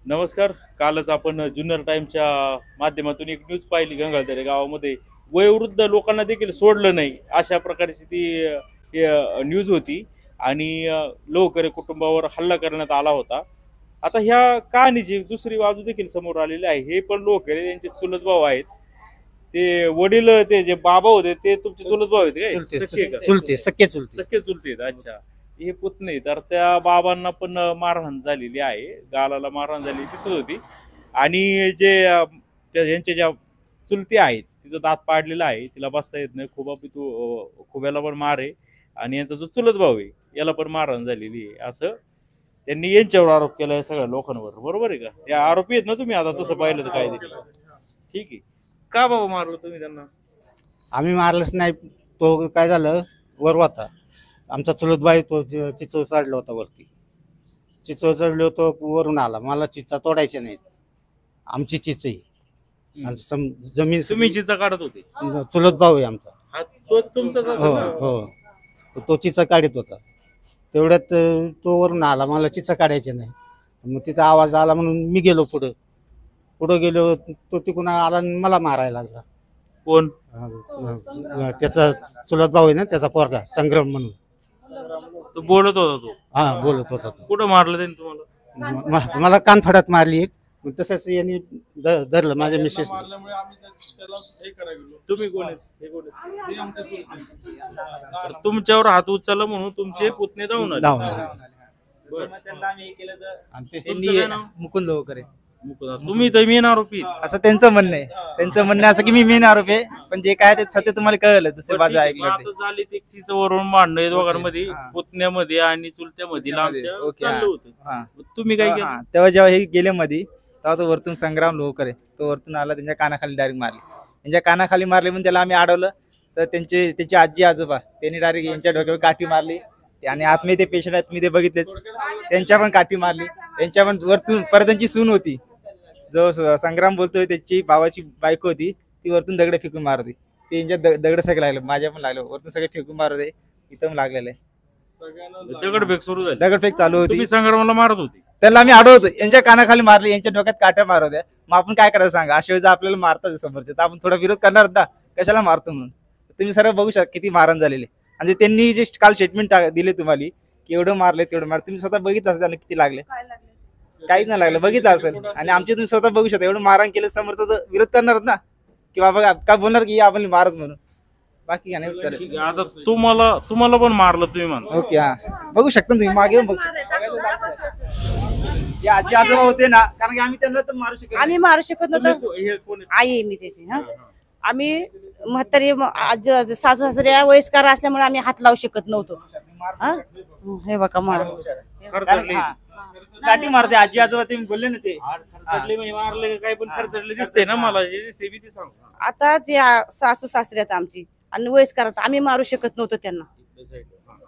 नमस्कार. कालच आपण जुन्नर टाइमच्या माध्यमातून एक न्यूज पाहिली. गंगाधरे गावामध्ये वयोवृद्ध लोकांना देखील सोडलं नाही, अशा प्रकारची ती न्यूज होती. आणि लोहकरे कुटुंबावर हल्ला करण्यात आला होता. आता ह्या कहाणीची दुसरी बाजू देखील समोर आलेली आहे. हे पण लोहकरे यांचे चुलत भाऊ आहेत. ते वडील, ते जे बाबा होते ते तुमचे चुलत भाऊ आहेत काय? चुलते सख्खे का? चुलते सख्खे चुलते सख्खे चुलते आहेत. अच्छा. हे पुतणे. तर त्या बाबांना पण मारहाण झालेली आहे, गालाला मारहाण झालेली दिसत होती. आणि जे यांचे ज्या चुलते आहेत, तिचं दात पाडलेला आहे, तिला बसता येत नाही. खुब्याला पण मार आहे. आणि यांचा जो चुलत भाऊ आहे याला पण मारहाण झालेली आहे, असं त्यांनी यांच्यावर आरोप केला आहे सगळ्या लोकांवर. बरोबर आहे का? त्या आरोपी आहेत ना तुम्ही? आता तसं पाहिलं तर काय देखील ठीक आहे. का बाबा मारलं तुम्ही त्यांना? आम्ही मारलंच नाही. तो काय झालं, वर होता आमचा चुलत बाई, तो चिचव चढला होता वरती. चिचव चढलो होतो, वरून आला. मला चिचा तोडायच्या नाहीत, आमची चिचई. आणि जमीन तुम्ही चिचा काढत होते? चुलत भाऊ आहे आमचा. हा, तोच तुमचाच हो असेल ना? हो. तो चिचा काढत होता. तेवढ्यात तो वरून आला, मला चिचा काढायचे नाही. मग तिचा आवाज आला म्हणून मी गेलो पुढं गेलो. तो तिकडून आला आणि मला मारायला लागला. कोण? त्याचा चुलत भाऊ आहे ना, त्याचा पोरगा संग्राम म्हणून. तो बोलत होता तो? हा, बोलत होता तो. कुठं मारलं त्यांनी तुम्हाला? मला कानफडात मारली एक. मग तसंच यांनी धरलं माझ्या मिसेस. तुम्ही कोण आहेत? हे कोण आहेत? तर तुमच्यावर हात उचलला म्हणून तुमचे पुतणे धावून आले. बरं. तुमचं काय नाव? मुकुंद लोहकरे. तुम्ही तर मेन आरोपी आहेत. असं त्यांचं म्हणणं आहे. त्यांचं म्हणणं असं की मी मेन आरोपी आहे, पण जे काय ते सत्य तुम्हाला कळलं, दुसरी बाजू ऐकलं ते. आता झाली ते तिच्यावरून भांडण दोघांमध्ये, पुतण्यामध्ये आणि चुलत्यामध्ये लांबच्या ओके, चाललं होतं. हा. तुम्ही काय हा, केलं? तेव्हा जेव्हा हे गेले मध्ये, तेव्हा तो वरतून संग्राम लोहकरे तो वरतून आला, त्यांच्या कानाखाली डायरेक्ट मारले. त्यांच्या कानाखाली मारले म्हणून त्याला आम्ही अडवलं. तर त्यांचे आजी आजोबा त्यांनी डायरेक्ट यांच्या डोक्यावर काठी मारली. आणि आतमध्ये ते पेशंट आहेत, तुम्ही ते बघितलेच, त्यांच्या पण काठी मारली. त्यांच्या पण वरतून परत त्यांची सून होती, जो संग्राम बोलतोय, त्याची भावाची बायको होती, ती वरतून दगड फेकून मारत होती. ते यांच्या दगड सगळे लागले, माझ्या पण लागलं, वरतून सगळे फेकून मारत आहे. इथं पण लागलेलं आहे. दगडफेक सुरू झाली? दगडफेक चालू होती. तुम्ही संग्रामाला मारत होते? त्याला आम्ही अडवतो, यांच्या कानाखाली मारले, यांच्या डोक्यात काट्या मारत होत्या. मग आपण काय करायचं सांगा? अशा वेळेस आपल्याला मारतात समोरचे, तर आपण थोडा विरोध करणार ना, कशाला मारतो म्हणून. तुम्ही सर्व बघू शकता किती मारण झालेले. आणि त्यांनी जे काल स्टेटमेंट दिले तुम्हाला की एवढं मारले तेवढं मारले, तुम्ही स्वतः बघितलं असेल त्यांना किती लागले. काहीच नाही लागलं, बघितलं असेल. आणि आमचे तुम्ही स्वतः बघू शकता, एवढं मारण केलं, समोरचा तर विरोध करणार ना, की बाबा काय बोलणार की आपण मारत म्हणून. बाकी काय नाही. ठीक आहे. आता तुम्हाला पण मारलं तुम्ही म्हणता? ओके, हा, बघू शकता तुम्ही, मागे येऊन बघू शकता. जे आजी आजोबा होते ना, कारण की आम्ही त्यांना तर मारू शकत आम्ही मारू शकत नव्हतो. हे कोण आहे? आई आहे मी त्याची. हा, आम्ही म्हातारी सासू सासऱ्या वयस्कर असल्यामुळे आम्ही हात लावू शकत नव्हतो. हा, हे बघा मार. खरचडले? काठी मारते आजी आजोबा, तुम्ही बोलले ना ते. खरचडले म्हणजे मारले का काय? पण खरचडले दिसते ना मला, जे दिसते मी ते सांगतो. आता त्या सासू सासऱ्यात आमची आणि वयस्करात आम्ही मारू शकत नव्हतो त्यांना.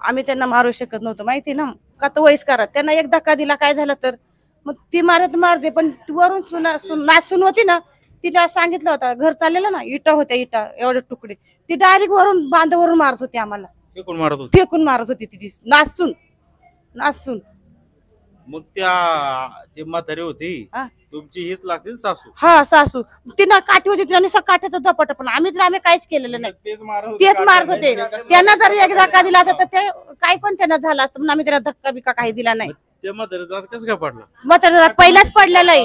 आम्ही त्यांना मारू शकत नव्हतो, माहिती ना, का तर वयस्करात त्यांना एक धक्का दिला काय झालं तर मग ती मारते. पण वरून नाचून होती ना, तिला सांगितलं होतं घर चाललेलं ना, इटा होत्या, इटा एवढे तुकडे, ती डायरेक्ट वरून बांधावरून मारत होती आम्हाला. फेकून मारत होते? फेकून मारत होती तिची, नाचून. मग ते म्हातारे होते हा. तुमची हेच लागतील सासू? हा, सासू. तिला काठी होती, तिला नुसतं काठ्याचं धपाट, पण आम्ही काहीच केलेलं नाही. तेच मारत होते. त्यांना जर एक धक्का दिला तर ते काय पण त्यांना झालं असतं, पण आम्ही त्याला धक्का बिक्का काही दिला नाही. त्या म्हातारे दात कसं काय पडला? म्हातारा पहिलाच पडलेलं आहे.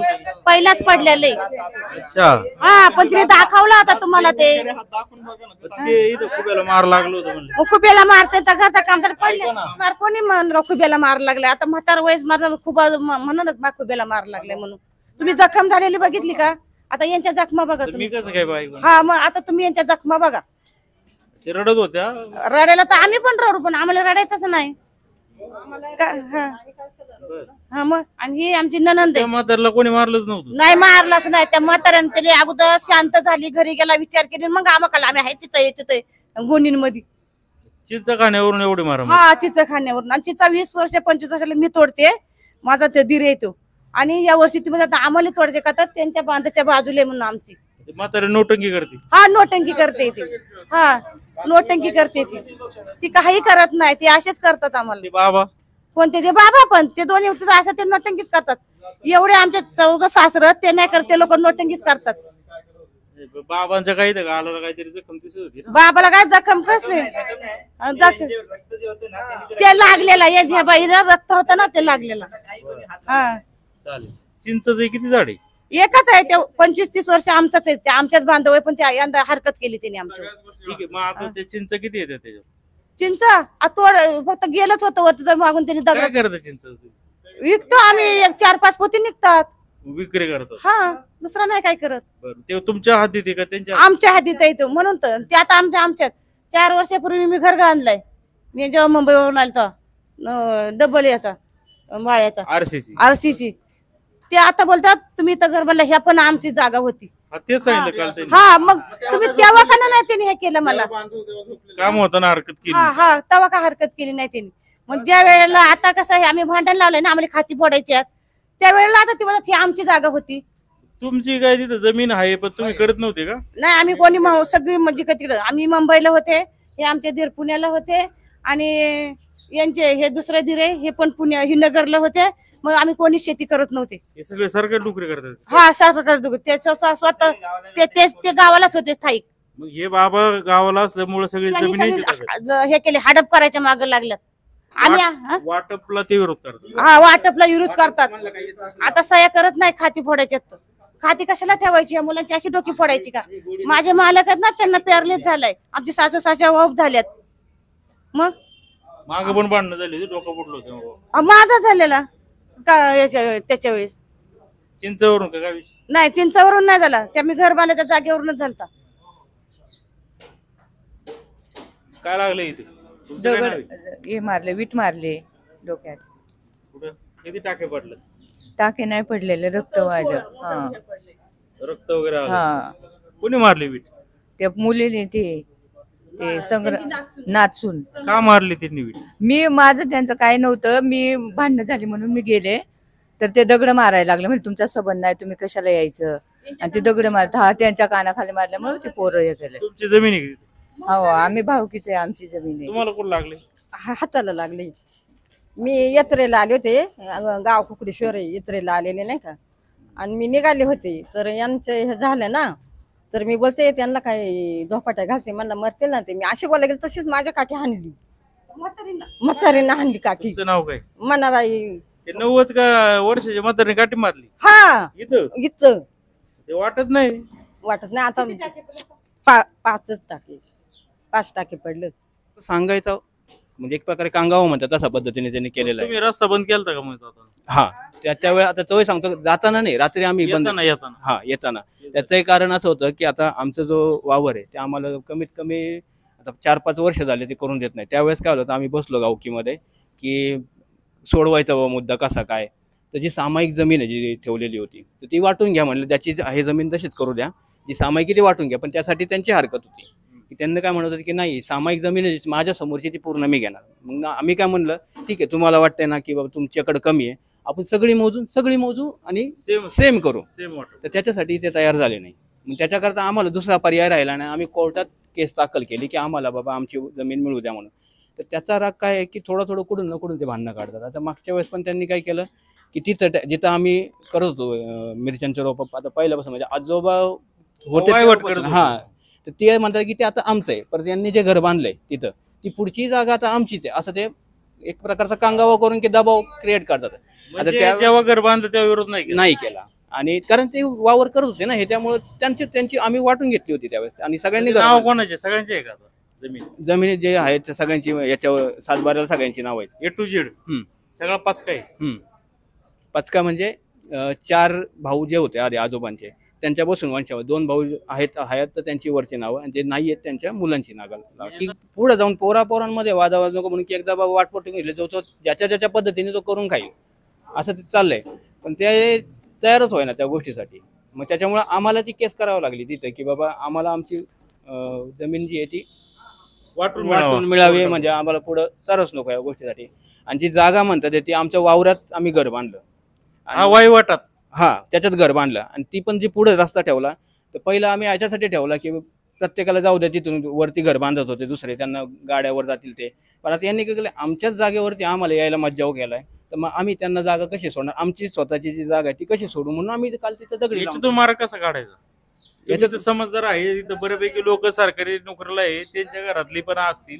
अच्छा. हा, पण तिने दाखवलं होता तुम्हाला ते. ते इथं खुब्याला मार लागलो होतं म्हणलं. खुब्याला मारते तर घरचा काम तर पडले मार, कोणी खुब्याला मार लागले. आता म्हातारा वयस मार खुबा म्हणूनच खुब्याला मार लागले म्हणून. तुम्ही जखम झालेली बघितली का? आता यांच्या जखमा बघा मी तुम्ही. कसं काय बाई? हा, मग आता तुम्ही यांच्या जखमा बघा. ते रडत होत्या? रडायला तर आम्ही पण रडू, पण आम्हाला रडायचंच नाही. हा, मग आणि ही आमची ननंद त्या आहे. म्हाताऱ्याला कोणी मारलंच नव्हतं? नाही, मारलाच नाही. त्या म्हाताऱ्याने तरी अगोदर शांत झाली, घरी गेला, विचार केली, मग आम्हाला आम्ही चिच गोणींमध्ये चिंचा खाण्यावरून एवढे मारा? हा, चिच खाण्यावरून. आणि चिचा 20 वर्ष 25 वर्षाला मी तोडते, माझा ते धीर येतो. आणि या वर्षी तुम्ही आता आम्हाला तोडायचे का, तर त्यांच्या बांधाच्या बाजूला म्हणून आमची म्हातारे नोटंकी करते? हा, नोटंकी करते ती. हा, नोटंकी करते ती काही करत नाही, ती असेच करतात आम्हाला. ते बाबा कोणते ते बाबा, पण ते दोन्ही असं ते नोटंकीच करतात. एवढे आमचे चौघ सासर ते नाही करत, ते लोक नोटंगीच करतात. बाबांच्या काही तर गालाला काहीतरी जखम दिसत होती ना. बाबाला काय जखम कसले जखम ते लागलेला या ज्या बाईला रक्त होतं ना ते लागलेला. हा चालेल. चिंचचं किती झाड आहे? एकच आहे ते, 25-30 वर्ष आमचाच आहे ते, आमच्याच बांधव आहे, पण त्या यंदा हरकत केली त्यांनी आमच्या. ठीक आहे, मग आता ते चिंच किती येते त्याच्यात? चिंच तोड फक्त गेलंच होतं वरती, जर मागून त्यांनी काय दगड करतात चिंच? विकतो आम्ही, 1-4-5 पोती निघतात. विक्री करतात? हा, दुसरा नाही काय करत. बरं, ते तुमच्या हातीत आहे का त्यांच्या? आमच्या हातीत आहे तो, म्हणून तर ते आता आमच्यात 4 वर्षापूर्वी मी घर बांधलंय. मी जेव्हा मुंबईवरून आलो तर डबल याचा माळ्याचा आरसीसी. RCC. ते आता बोलतात तुम्ही इथं घर बांधलं, ह्या पण आमची जागा होती. तेच सांगितलं काल त्यांनी. हा, मग तुम्ही तेव्हा का नाही त्यांनी हे केलं मला? काम होताना हरकत केली. हा, तेव्हा का हरकत केली नाही त्यांनी? मग ज्या वेळेला आता कसं आहे, आम्ही भांडण लावलंय ना, आम्हाला खाती फोडायची आहेत, त्यावेळेला आता ती बोलत ही आमची जागा होती. तुमची काय तिथं जमीन आहे पण तुम्ही करत नव्हते का? नाही, आम्ही कोणी सगळी म्हणजे तिकडे आम्ही मुंबईला होते, हे आमचे दीर पुण्याला होते, आणि यांचे हे दुसरे दीर आहे हे पण ही नगरला होते. मग आम्ही कोणी शेती करत नव्हते. हे सगळे सरकारी नोकरी करतात? हा, सरकार ते स्वतः ते गावालाच होते स्थायिक. मग हे बाबा गावाला असल्यामुळे सगळी त्यांनी जमीन यांची सगळी ताकद. हे केले, हडप करायच्या मागे लागल्यात. आम्ही वाटपला ते विरोध करतात? हा, वाटपला विरोध करतात. आता सह्या करत नाही खाती फोडायच्यात. खाती कशाला ठेवायची? या मुलांची अशी डोकी फोडायची का? माझे मालक आहेत ना, त्यांना पेरलेच झालंय. आमची सासू सासू ऑफ झाल्यात. मग माग पण भांडणं झाली होती, डोकं पडलं होतं. माझा झालेला का त्याच्या वेळेस? चिंचवरून का काय विषय? नाही, चिंचावरून नाही झाला, त्या मी घर बांधल्या त्या जागेवरूनच झालता. काय लागलं इथे? तुमचं काय नाव आहे? दगड हे मारले, वीट मारले डोक्यात. कुठं? किती टाके पडलं? टाके नाही पडलेले, रक्त वाहिलं. हा रक्त वगैरे आलं? हा, कोणी मारली वीट? त्या मुलीने ते संग्राम नाचून. का मारली त्यांनी वीट? माझं त्यांचं काय नव्हतं, मी भांडणं झाली म्हणून मी गेले, तर ते दगड मारायला लागले. म्हणजे तुमचा संबंध नाही, तुम्ही कशाला यायचं, आणि ते दगड मारत. हा, त्यांच्या कानाखाली मारल्यामुळे ते पोरं हे केले. तुमची जमीन आहे का? हो, आम्ही भावकीचे, आमची जमीन आहे. तुम्हाला कोण लागले? हाताला लागले. मी यात्रेला आले होते, गाव कुकडेश्वर यात्रेला आलेले नाही का, आणि मी निघाले होते, तर यांचं हे झालं ना, तर मी बोलते त्यांना काही धोपाट्या घालते, मला मरते ना ते. मी अशी बोलायला गेले, तशीच माझ्या काठी हाणली, म्हातारीनं हाणली काठी. तुमचं नाव काय? मनाबाई. ते 90 का वर्षाच्या म्हातारीने काठी मारली हा, इथं? इथं ते वाटत नाही. वाटत नाही आता. 5च टाके, 5 टाके पडले. सांगायचं म्हणजे एक प्रकारे कांगावं म्हणतात, तशा पद्धतीने त्यांनी केलेलं आहे. तुम्ही रस्ता बंद केलता का मग जाताना? हा, त्याच्या वेळी आता तोही सांगतो, जाताना नाही, रात्री आम्ही बंद. येताना हा, येताना. त्याचंही कारण असं होतं की आता आमचा जो वावर आहे ते आम्हाला कमीत कमी आता 4-5 वर्ष झाले ते करून देत नाही. त्यावेळेस काय होतं, आम्ही बसलो गावकीमध्ये की सोडवायचा मुद्दा कसा काय, तर जी सामायिक जमीन आहे जी ठेवलेली होती तर ती वाटून घ्या म्हणलं, ज्याची आहे जमीन तशीच करू द्या, जी सामायिक ती वाटून घ्या. पण त्यासाठी त्यांची हरकत होती की त्यांनी काय म्हणत होते की नाही, सामायिक जमीन आहे माझ्या समोरची ती पूर्ण मी घेणार. मग आम्ही काय म्हणलं, ठीक आहे, तुम्हाला वाटतंय ना की बाबा तुमच्याकडे कमी आहे, आपण सगळी मोजू आणि सेम करू. तर त्याच्यासाठी ते तयार झाले नाही. मग त्याच्याकरता आम्हाला दुसरा पर्याय राहिला नाही. आम्ही कोर्टात केस दाखल केली की आम्हाला बाबा आमची जमीन मिळू द्या म्हणून. तर त्याचा राग काय आहे की थोडं कुठून ना कुठून ते भांडणं काढतात. आता मागच्या वेळेस पण त्यांनी काय केलं की जिथं आम्ही करत होतो मिरच्यांचे रोप, आता पहिल्यापासून म्हणजे आजोबा होते हा, तर ते म्हणतात की ते आता आमचं आहे, पण त्यांनी जे घर बांधलंय तिथं ती पुढची जागा आता आमचीच आहे, असं ते एक प्रकारचा कांगावा करून की दबाव क्रिएट करतात. आता जेव्हा घर बांधलं तेव्हा विरोध नाही केला, आणि कारण ते वावर करत होते ना हे, त्यामुळे त्यांची आम्ही वाटून घेतली होती त्यावेळेस. आणि सगळ्यांनी नाव कोणाचे? सगळ्यांचे आहे का जमीन? जमिनी जे आहेत त्या सगळ्यांची याच्यावर 7-12 सगळ्यांची नाव आहेत. A to Z सगळा पचका आहे. पचका म्हणजे 4 भाऊ जे होते आधी आजोबांचे त्यांच्या बसून वंशावर 2 भाऊ आहेत तर त्यांची वरची नावं, आणि जे नाही आहेत त्यांच्या मुलांची नावं. की पुढे जाऊन पोरांमध्ये वादावाद नको म्हणून की एकदा बाबा वाटपटून घेतले, जो तो ज्याच्या पद्धतीने तो करून खाईल असं ते चाललंय. पण ते तयारच होईना त्या गोष्टीसाठी. मग त्याच्यामुळे आम्हाला ती केस करावी लागली तिथे की बाबा आम्हाला आमची जमीन जी आहे ती वाटून मिळावी, म्हणजे आम्हाला पुढं तरच नको या गोष्टीसाठी. आणि जी जागा म्हणतात ती आमच्या वावरात आम्ही घर बांधलं, वाईवाटात. हा, त्याच्यात घर बांधलं. आणि ती पण जी पुढे रस्ता ठेवला तर पहिला आम्ही याच्यासाठी ठेवला की प्रत्येकाला जाऊ द्या, तिथून वरती घर बांधत होते दुसरे, त्यांना गाड्यावर जातील ते. पण आता यांनी काय केलं, आमच्याच जागेवरती आम्हाला यायला मज्जाव केलाय. तर मग आम्ही त्यांना जागा कशी सोडणार, आमची स्वतःची जी जागा आहे ती कशी सोडू, म्हणून आम्ही काल तिथं दगडी लावून याच्यातून मार्ग कसा काढायचा? याच्यात समजदार आहे, इथं बऱ्यापैकी लोक सरकारी नोकरीला आहे, त्यांच्या घरातली पण असतील,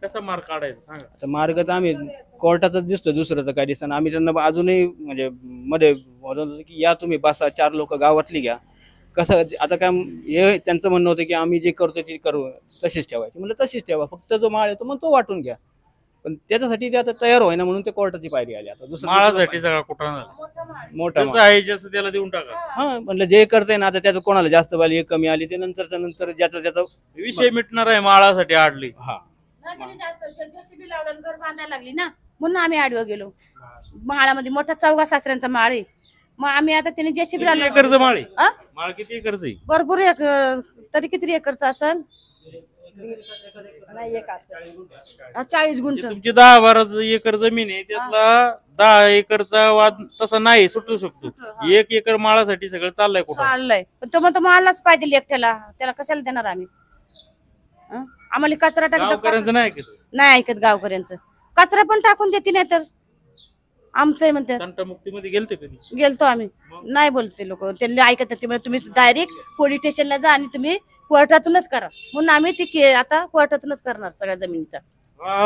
कसा मार्ग काढायचा सांगा. तर मार्ग तर आम्ही कोर्टातच दिसतो, दुसरं तर काही दिसतं. आम्ही त्यांना अजूनही म्हणजे मध्ये म्हणत होतो की या तुम्ही बसा, 4 लोक गावातली घ्या. कसं आता काय हे त्यांचं म्हणणं होतं की आम्ही जे करतो ते करू, तशीच ठेवायची. म्हणलं तशीच ठेवा, फक्त जो माळ येतो मग तो वाटून घ्या. पण त्याच्यासाठी ते आता तयार होईना, म्हणून ते कोर्टाची पायरी आली. आता दुसरं माळासाठी सगळा कुठं मोठा जसं आहे जसं त्याला देऊन टाका. हा म्हणलं जे करते ना आता त्याचं कोणाला जास्त आली कमी आली ते नंतरच्या नंतर ज्याचा विषय मिटणार आहे माळासाठी आडली. हा जेसीबी लावलं घर बांधायला लागली ना, म्हणून आम्ही आडवं गेलो. माळामध्ये मोठा चौघा सासऱ्यांचा माळ आहे, मग आम्ही आता त्याने जेसीबी किती लावलं. एकरचं माळ आहे? आ? माळ किती एकरचं आहे? भरपूर तरी किती एकरचा असेल? नाही एक असं 40 गुंठ. म्हणजे तुमची 10-12 एकर जमीन आहे, त्यातला 10 एकरचा वाद तसा नाही सुटू शकतो. 1 एकर माळासाठी सगळं चाललंय कुठं? चाललंय, पण तो म्हणतो मालाच पाहिजे एकट्याला, त्याला कशाला देणार आम्ही? हं? आम्हाला कचरा टाकतो, गावकऱ्यांचं नाही ऐकत. नाही ऐकत गावकऱ्यांचं. कचरा पण टाकून देते नाही तर आमचंही म्हणतात. तंटामुक्तीमध्ये गेलते कधी? गेलतो आम्ही, नाही बोलते लोक, त्यांनी ऐकत नाही. ते म्हणतात, तुम्ही डायरेक्ट पोलीस स्टेशनला जा आणि तुम्ही कोर्टातूनच करा, म्हणून आम्ही ती आता कोर्टातूनच करणार सगळ्या जमिनीचा.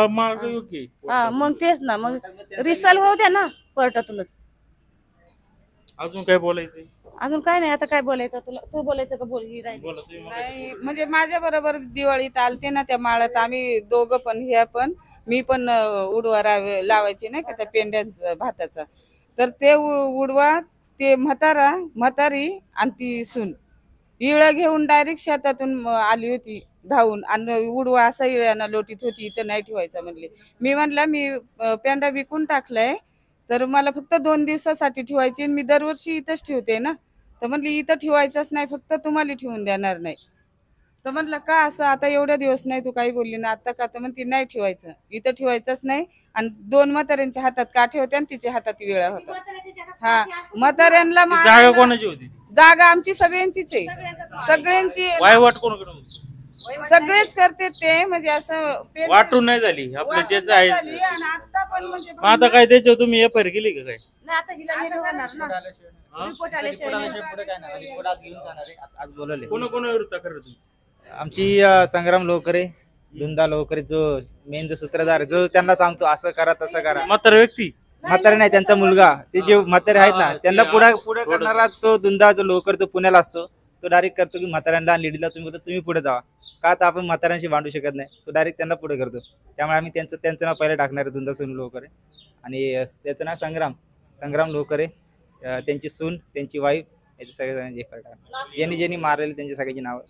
मार्ग योग्य आहे. हा मग तेच ना, मग रिसाल होऊ द्या ना कोर्टातूनच. अजून काय बोलायचंय? अजून काय नाही, आता काय बोलायचं तुला? तू बोलायचं का? बोल ही राहिली. बोला तुम्ही. नाही म्हणजे माझ्या बरोबर दिवाळीत आलते ना त्या माळात, आम्ही दोघं पण, ह्या पण मी पण उडवा लावायची नाही का त्या पेंड्यांचा भाताचा. तर ते उडवा ते म्हातारी आणि ती सून इळं घेऊन डायरेक्ट शेतातून आली होती धावून, आणि उडवा असा इळ्यानं लोटीत होती, इथं नाही ठेवायचा म्हणले. मी म्हणलं मी पेंडा विकून टाकलाय, तर मला फक्त 2 दिवसासाठी ठेवायची, मी दरवर्षी इथंच ठेवते ना. तर म्हणली इथं ठेवायचंच नाही, फक्त तुम्हाला ठेवून देणार नाही. तर म्हणलं का असं, आता एवढ्या दिवस नाही तू काही बोलली ना, आता का? तर म्हणते नाही ठेवायचं, इथं ठेवायचंच नाही. आणि 2 म्हाताऱ्यांच्या हातात काठे होते आणि तिच्या हातात वेळा होता. हा म्हाताऱ्यांना ती जागा कोणाची होती? जागा आमची सगळ्यांचीच आहे, सगळ्यांची. वायवाट कोणाकडे होती? सगळेच करते ते, म्हणजे असं वाटून नाही झाली आपलं ज्याचं आहे. झाली. आणि आता पण म्हणजे मग आता काय त्याच्यावर तुम्ही एफआयआर केली का काय? नाही, आता हिला नेलं होणार ना. रिपोर्ट आल्याशिवाय नाही. आज बोलवले कोण विरुद्ध तक्रार तुमची? आमची संग्राम लोकरे, धुंदा लोकरे, जो मेन जो सूत्रधार आहे, जो त्यांना सांगतो असं करा तसं करा. म्हातारा व्यक्ती म्हातारे नाही, त्यांचा मुलगा, ते जे म्हातारे आहेत ना त्यांना पुढे करणारा तो धुंदा जो लोकर, तो पुण्याला असतो. तो डायरेक्ट करतो की म्हाताऱ्यांना लेडीला तुम्ही पुढे जावा का, तर आपण म्हाताऱ्यांशी भांडू शकत नाही. तो डायरेक्ट त्यांना पुढे करतो. त्यामुळे आम्ही त्यांचं नाव पहिले टाकणार आहे, धुंदा सून लोकरे. आणि त्याचं नाव संग्राम लोकरे, त्यांची सून, त्यांची वाईफ, याचे सगळे ज्यांनी मारलेले त्यांची सगळ्यांची नावं